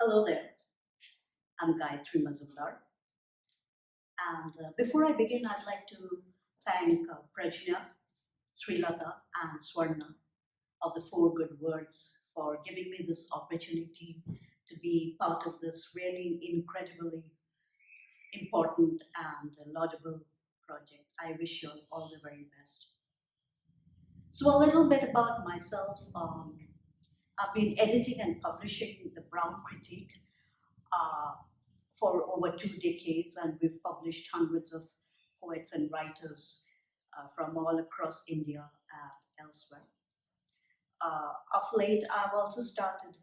Hello there, I'm Gayatri Majumdar. And before I begin, I'd like to thank Prajnya, Srilata, and Swarna of the Four Good Words for giving me this opportunity to be part of this really incredibly important and laudable project. I wish you all the very best. So, a little bit about myself. I've been editing and publishing the Brown Critique uh, for over 2 decades, and we've published hundreds of poets and writers from all across India and elsewhere. Of late, I've also started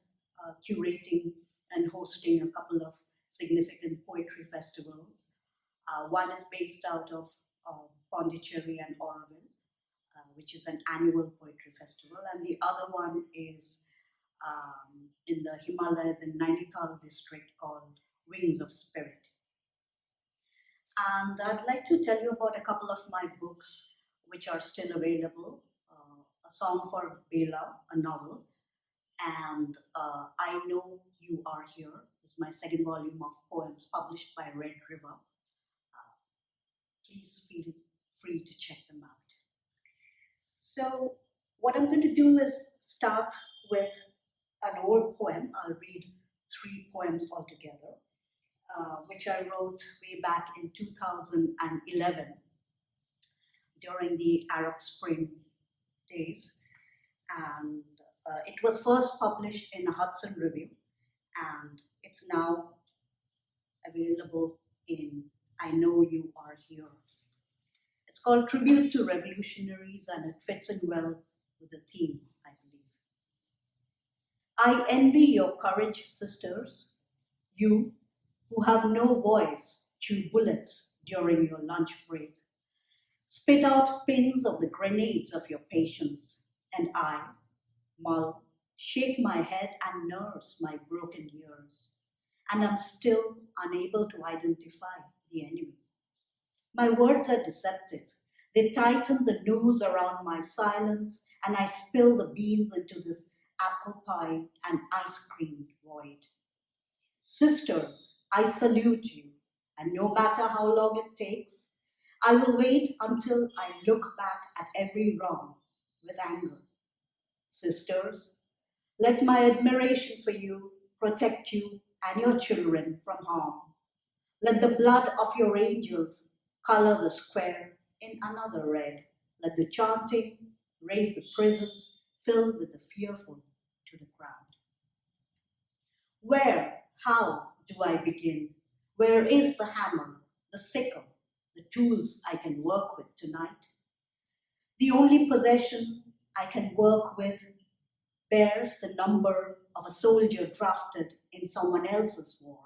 curating and hosting a couple of significant poetry festivals. One is based out of Pondicherry and Oroville, which is an annual poetry festival, and the other one is in the Himalayas in Nainital district called Wings of Spirit. And I'd like to tell you about a couple of my books which are still available. A Song for Bela, a novel, and I Know You Are Here is my second volume of poems published by Red River. Please feel free to check them out. So, what I'm going to do is start with an old poem. I'll read 3 poems altogether, which I wrote way back in 2011 during the Arab Spring days. And it was first published in a Hudson Review, and it's now available in I Know You Are Here. It's called Tribute to Revolutionaries, and it fits in well with the theme, I believe. I envy your courage, sisters, you who have no voice, chew bullets during your lunch break, spit out pins of the grenades of your patience, and I, mull, shake my head and nurse my broken ears, and am still unable to identify the enemy. My words are deceptive. They tighten the noose around my silence, and I spill the beans into this apple pie and ice cream void. Sisters, I salute you, and no matter how long it takes, I will wait until I look back at every wrong with anger. Sisters, let my admiration for you protect you and your children from harm. Let the blood of your angels color the square in another red. Let the chanting raise the prisons filled with the fearful to the ground. Where, how do I begin? Where is the hammer, the sickle, the tools I can work with tonight? The only possession I can work with bears the number of a soldier drafted in someone else's war.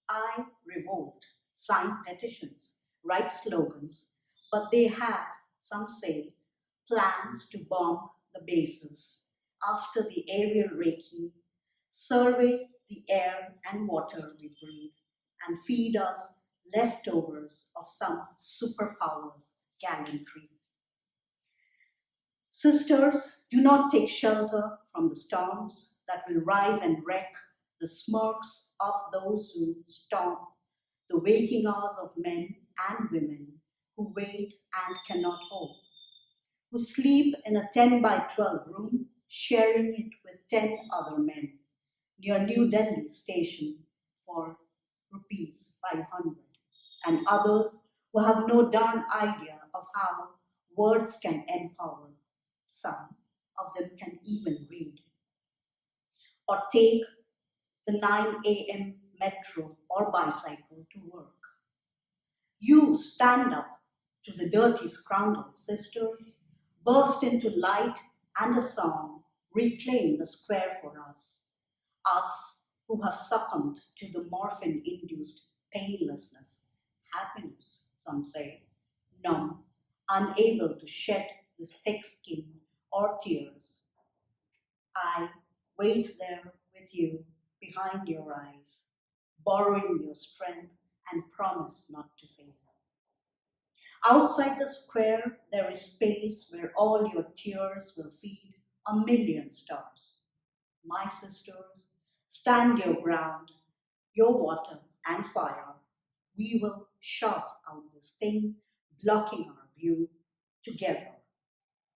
I revolt, sign petitions, write slogans, but they have, some say, plans to bomb the bases after the aerial recce, survey the air and water we breathe, and feed us leftovers of some superpower's gallantry. Sisters, do not take shelter from the storms that will rise and wreck the smirks of those who storm the waking hours of men and women who wait and cannot hope, who sleep in a 10 by 12 room, sharing it with 10 other men near New Delhi station for rupees 500, and others who have no darn idea of how words can empower. Some of them can even read. Or take the 9 a.m. metro or bicycle to work. You stand up to the dirty scrounged sisters, burst into light and a song, reclaim the square for us who have succumbed to the morphine-induced painlessness, happiness, some say, numb, unable to shed this thick skin or tears. I wait there with you behind your eyes, borrowing your strength and promise not to fail. Outside the square, there is space where all your tears will feed a million stars. My sisters, Stand your ground, your water and fire. We will shove out this thing blocking our view together.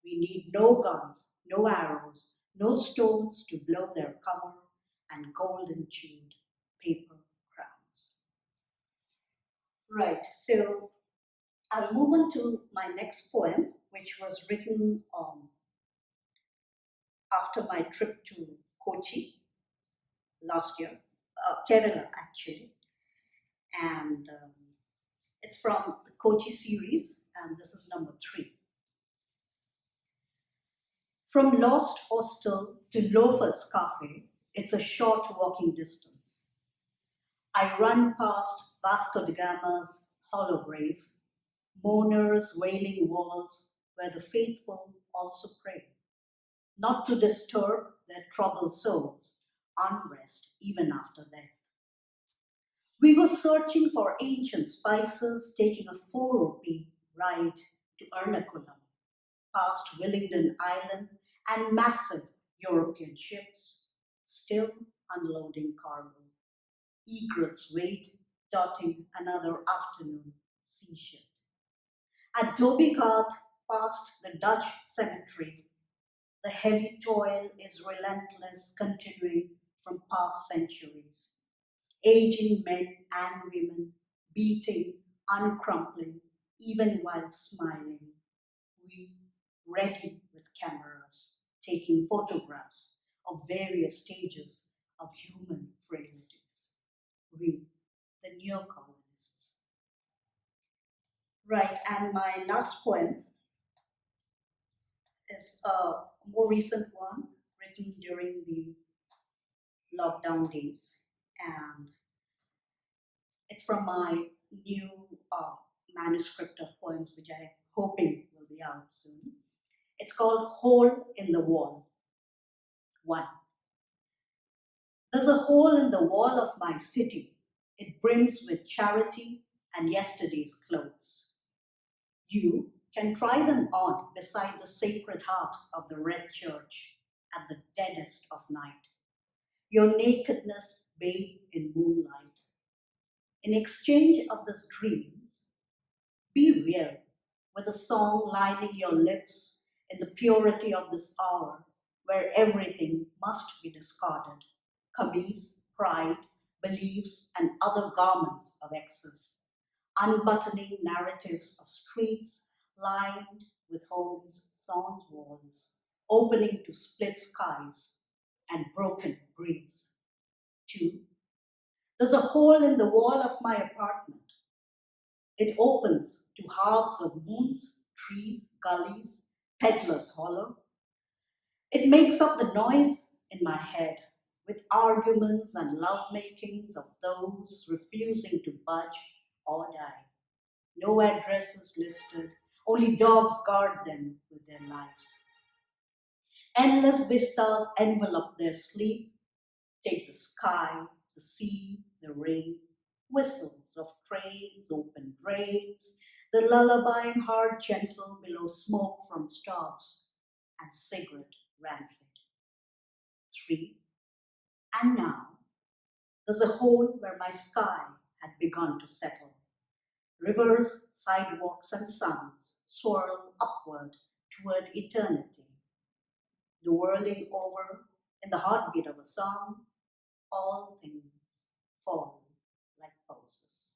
We need no guns, no arrows, no stones to blow their cover, and golden chewed paper crowns. Right, so I'll move on to my next poem, which was written after my trip to Kochi last year, Kerala actually, and it's from the Kochi series, and this is number 3. From Lost Hostel to Loafer's Cafe, it's a short walking distance. I run past Vasco da Gama's hollow grave, mourners' wailing walls where the faithful also pray, not to disturb their troubled souls, unrest even after death. We were searching for ancient spices, taking a 4 rupee ride to Ernakulam, past Willingdon Island and massive European ships, still unloading cargo. Egrets wait, dotting another afternoon sea shift. At Dhobi Ghat, past the Dutch cemetery, the heavy toil is relentless, continuing from past centuries. Aging men and women, beating, uncrumpling, even while smiling. We, ready with cameras, taking photographs of various stages of human frailties. We, the neo-colonists. Right, and my last poem is a more recent one written during the lockdown days. And it's from my new uh, manuscript of poems, which I'm hoping will be out soon. It's called Hole in the Wall. 1. There's a hole in the wall of my city. It brims with charity and yesterday's clothes. You can try them on beside the Sacred Heart of the Red Church at the deadest of night. Your nakedness bathed in moonlight. In exchange of these dreams, be real with a song lining your lips in the purity of this hour where everything must be discarded. Camise, pride, beliefs, and other garments of excess. Unbuttoning narratives of streets lined with homes, sans walls, opening to split skies and broken breeze. 2. There's a hole in the wall of my apartment. It opens to halves of moons, trees, gullies, peddler's hollow. It makes up the noise in my head with arguments and love-makings of those refusing to budge or die. No addresses listed, only dogs guard them with their lives. Endless vistas envelop their sleep, take the sky, the sea, the rain, whistles of trains, open drains, the lullabying heart gentle below smoke from stoves, and cigarette rancid. 3. And now, there's a hole where my sky had begun to settle. Rivers, sidewalks, and suns swirl upward toward eternity. The whirling over in the heartbeat of a song, all things fall like poses.